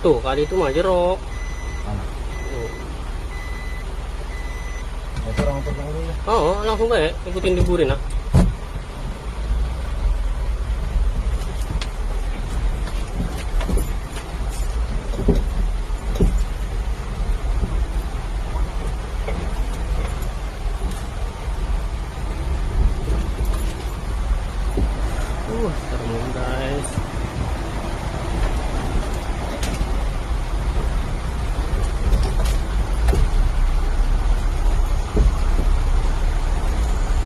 Tuh, kali itu mah jeruk. Mana? Tuh. Itu orang pegang dulu ya. Oh, langsung baik, ikutin liburin ah. Serem guys.